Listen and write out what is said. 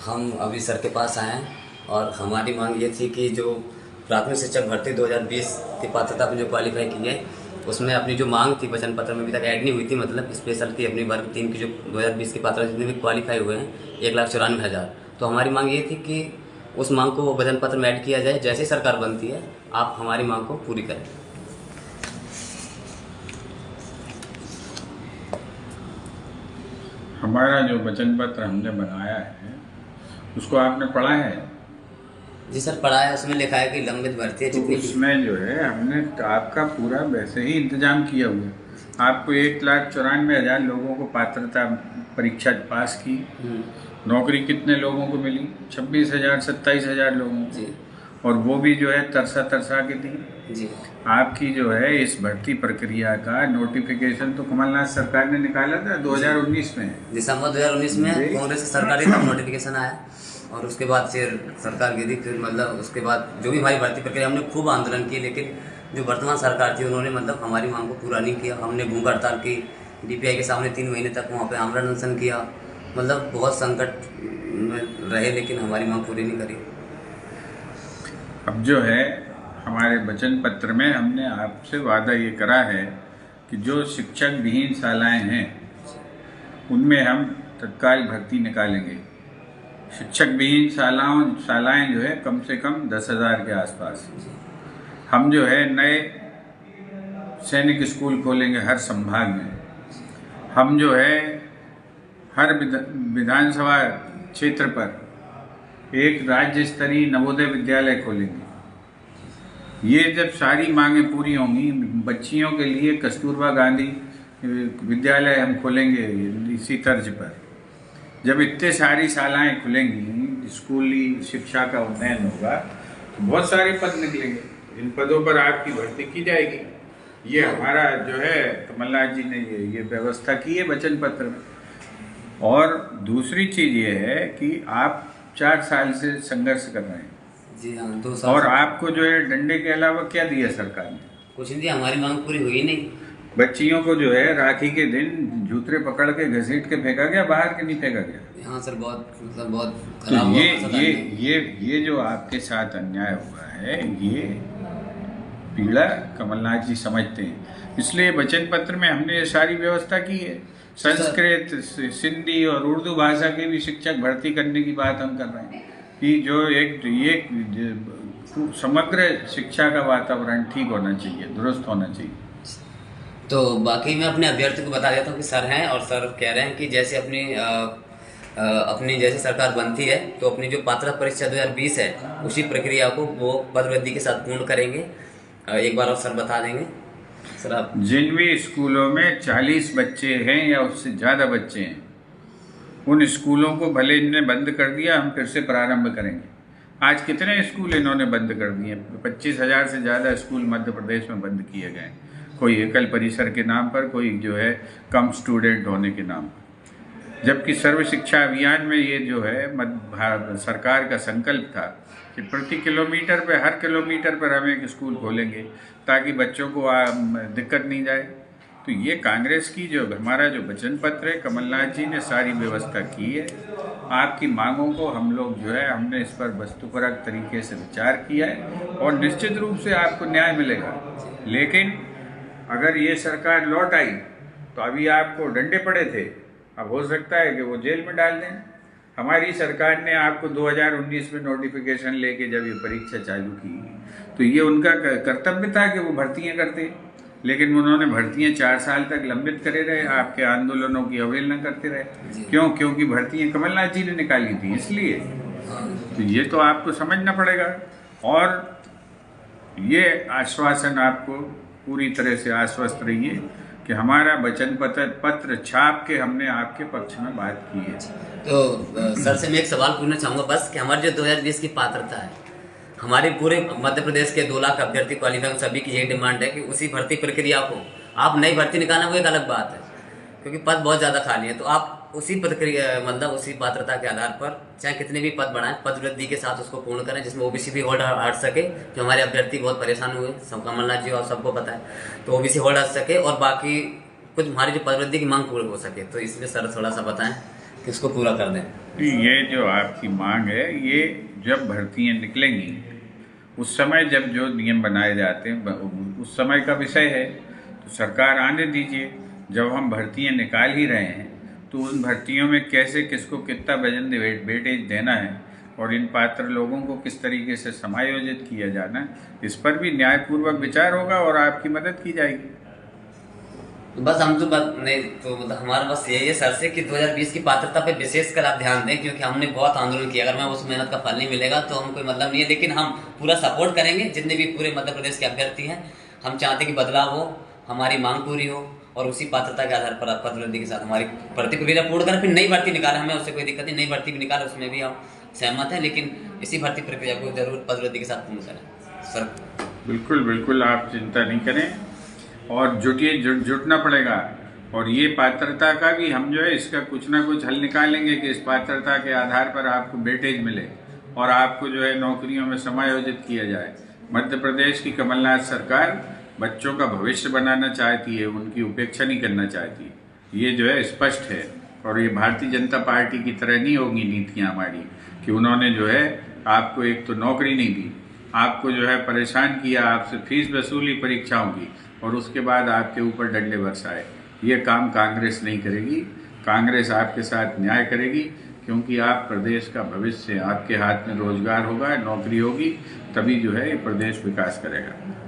हम अभी सर के पास आए हैं और हमारी मांग ये थी कि जो प्राथमिक शिक्षक भर्ती 2020 की पात्रता में जो क्वालिफाई की है उसमें अपनी जो मांग थी वचन पत्र में अभी तक ऐड नहीं हुई थी, मतलब स्पेशल की अपनी वर्ग 3 की जो 2020 की पात्रता जितने भी क्वालिफाई हुए हैं 1,94,000। तो हमारी मांग ये थी कि उस मांग को वचन पत्र में ऐड किया जाए। जैसे ही सरकार बनती है आप हमारी मांग को पूरी करें। हमारा जो वचन पत्र हमने बनाया है उसको आपने पढ़ा है? जी सर, पढ़ा है। उसमें लिखा है कि लंबित भर्ती है तो जितनी उसमें जो है हमने आपका पूरा वैसे ही इंतजाम किया हुआ है। आपको 1,94,000 लोगों को पात्रता परीक्षा पास की। नौकरी कितने लोगों को मिली? 26,000 27,000 लोगों को। जी और वो भी जो है तरसा तरसा के दी। जी आपकी जो है इस भर्ती प्रक्रिया का नोटिफिकेशन तो कमलनाथ सरकार ने निकाला था 2019 में। दिसंबर 2019 में कांग्रेस की सरकार ही तब नोटिफिकेशन आया और उसके बाद फिर सरकार गिरी। फिर मतलब उसके बाद जो भी हमारी भर्ती प्रक्रिया हमने खूब आंदोलन किए, लेकिन जो वर्तमान सरकार थी उन्होंने मतलब हमारी मांग को पूरा नहीं किया। हमने भूख हड़ताल की, डीपीआई के सामने 3 महीने तक वहाँ पे आमरण अनशन किया, मतलब बहुत संकट में रहे, लेकिन हमारी मांग पूरी नहीं करी। अब जो है हमारे वचन पत्र में हमने आपसे वादा ये करा है कि जो शिक्षक विहीन शालाएं हैं उनमें हम तत्काल भर्ती निकालेंगे। शिक्षक विहीन शालाएं जो है कम से कम 10,000 के आसपास। हम जो है नए सैनिक स्कूल खोलेंगे हर संभाग में। हम जो है हर विधानसभा क्षेत्र पर एक राज्य स्तरीय नवोदय विद्यालय खोलेंगे। ये जब सारी मांगें पूरी होंगी, बच्चियों के लिए कस्तूरबा गांधी विद्यालय हम खोलेंगे इसी तर्ज पर। जब इतने सारी शालाएं खुलेंगी, स्कूली शिक्षा का उन्नयन होगा तो बहुत सारे पद निकलेंगे। इन पदों पर आपकी भर्ती की जाएगी। ये हमारा जो है कमलनाथ जी ने ये व्यवस्था की है वचन पत्र में। और दूसरी चीज ये है कि आप 4 साल से संघर्ष कर रहे हैं। जी हाँ, 2 साल। और आपको जो है डंडे के अलावा क्या दिया सरकार ने? कुछ नहीं दिया, हमारी मांग पूरी हुई नहीं। बच्चियों को जो है राखी के दिन जूतरे पकड़ के घसीट के फेंका गया, बाहर के नहीं फेंका गया। हाँ सर, बहुत मतलब बहुत तो खराब हुआ। ये जो आपके साथ अन्याय हुआ है, ये पीड़ा कमलनाथ जी समझते हैं। इसलिए वचन पत्र में हमने ये सारी व्यवस्था की है। संस्कृत, सिंधी और उर्दू भाषा के भी शिक्षक भर्ती करने की बात हम कर रहे हैं कि जो एक समग्र शिक्षा का वातावरण ठीक होना चाहिए, दुरुस्त होना चाहिए। तो बाकी मैं अपने अभ्यर्थी को बता देता हूँ कि सर हैं और सर कह रहे हैं कि जैसे अपनी जैसे सरकार बनती है तो अपनी जो पात्रता परीक्षा 2020 है उसी प्रक्रिया को वो पदवृद्धि के साथ पूर्ण करेंगे। एक बार और सर बता देंगे सर आप। जिन भी स्कूलों में 40 बच्चे हैं या उससे ज़्यादा बच्चे हैं उन स्कूलों को भले इन्होंने बंद कर दिया, हम फिर से प्रारंभ करेंगे। आज कितने स्कूल इन्होंने बंद कर दिए? 25,000 से ज़्यादा स्कूल मध्य प्रदेश में बंद किए गए। कोई एकल परिसर के नाम पर, कोई जो है कम स्टूडेंट होने के नाम पर। जबकि सर्व शिक्षा अभियान में ये जो है सरकार का संकल्प था कि प्रति किलोमीटर पे, हर किलोमीटर पर हम एक स्कूल खोलेंगे ताकि बच्चों को दिक्कत नहीं जाए। तो ये कांग्रेस की जो हमारा जो वचन पत्र है, कमलनाथ जी ने सारी व्यवस्था की है। आपकी मांगों को हम लोग जो है हमने इस पर वस्तुपरक तरीके से विचार किया है और निश्चित रूप से आपको न्याय मिलेगा। लेकिन अगर ये सरकार लौट आई तो अभी आपको डंडे पड़े थे, अब हो सकता है कि वो जेल में डाल दें। हमारी सरकार ने आपको 2019 में नोटिफिकेशन लेके जब ये परीक्षा चालू की तो ये उनका कर्तव्य था कि वो भर्तियां करते, लेकिन उन्होंने भर्तियां 4 साल तक लंबित करे रहे। आपके आंदोलनों की अवहेलना करते रहे। क्यों? क्योंकि भर्तियां कमलनाथ जी ने निकाली थी, इसलिए। तो ये तो आपको समझना पड़ेगा। और ये आश्वासन आपको पूरी तरह से आश्वस्त रहिए कि हमारा वचन पत्र छाप के हमने आपके पक्ष में बात की है। तो सर से मैं एक सवाल पूछना चाहूँगा बस कि हमारी जो 2020 की पात्रता है, हमारे पूरे मध्य प्रदेश के 2 लाख अभ्यर्थी क्वालिफाई, सभी की यही डिमांड है कि उसी भर्ती प्रक्रिया को आप नई भर्ती निकालना वो एक अलग बात है क्योंकि पद बहुत ज़्यादा खाली है। तो आप उसी प्रक्रिया मतलब उसी पात्रता के आधार पर चाहे कितने भी पद बढ़ाएं, पद वृद्धि के साथ उसको पूर्ण करें जिसमें ओबीसी भी होल्ड हट सके। जो हमारे अभ्यर्थी बहुत परेशान हुए, सब कमलनाथ जी और सबको पता है, तो ओबीसी होल्ड हट सके और बाकी कुछ हमारी जो पद वृद्धि की मांग पूरी हो सके। तो इसलिए सर थोड़ा सा बताएं कि इसको पूरा कर दें। ये जो आपकी मांग है, ये जब भर्तियां निकलेंगी उस समय जब जो नियम बनाए जाते हैं उस समय का विषय है, तो सरकार आने दीजिए। जब हम भर्तियां निकाल ही रहे हैं तो उन भर्तियों में कैसे किसको कितना वेटेज देना है और इन पात्र लोगों को किस तरीके से समायोजित किया जाना है, इस पर भी न्यायपूर्वक विचार होगा और आपकी मदद की जाएगी। बस हम तो बात नहीं, तो मतलब हमारा बस यही है सर से कि 2020 की पात्रता पे विशेष कर आप ध्यान दें, क्योंकि हमने बहुत आंदोलन किया। अगर मैं उस मेहनत का फल नहीं मिलेगा तो हम कोई मतलब नहीं है, लेकिन हम पूरा सपोर्ट करेंगे जितने भी पूरे मध्य प्रदेश के अभ्यर्थी हैं। हम चाहते हैं कि बदलाव हो, हमारी मांग पूरी हो और उसी पात्रता के आधार पर आप पदोन्नति के साथ हमारी भर्ती प्रक्रिया पूर्ण करें। फिर नई भर्ती निकालें, हमें उससे कोई दिक्कत नहीं, नई भर्ती भी निकालें, उसमें भी हम सहमत हैं, लेकिन इसी भर्ती प्रक्रिया को जरूर पदोन्नति के साथ पूर्ण करें सर। बिल्कुल बिल्कुल, आप चिंता नहीं करें और जुटना पड़ेगा। और ये पात्रता का भी हम जो है इसका कुछ ना कुछ हल निकालेंगे कि इस पात्रता के आधार पर आपको वेटेज मिले और आपको जो है नौकरियों में समायोजित किया जाए। मध्य प्रदेश की कमलनाथ सरकार बच्चों का भविष्य बनाना चाहती है, उनकी उपेक्षा नहीं करना चाहती, ये जो है स्पष्ट है। और ये भारतीय जनता पार्टी की तरह नहीं होंगी नीतियाँ हमारी कि उन्होंने जो है आपको एक तो नौकरी नहीं दी, आपको जो है परेशान किया, आपसे फीस वसूली परीक्षाओं की और उसके बाद आपके ऊपर डंडे बरसाए। ये काम कांग्रेस नहीं करेगी। कांग्रेस आपके साथ न्याय करेगी, क्योंकि आप प्रदेश का भविष्य, आपके हाथ में रोजगार होगा, नौकरी होगी, तभी जो है ये प्रदेश विकास करेगा।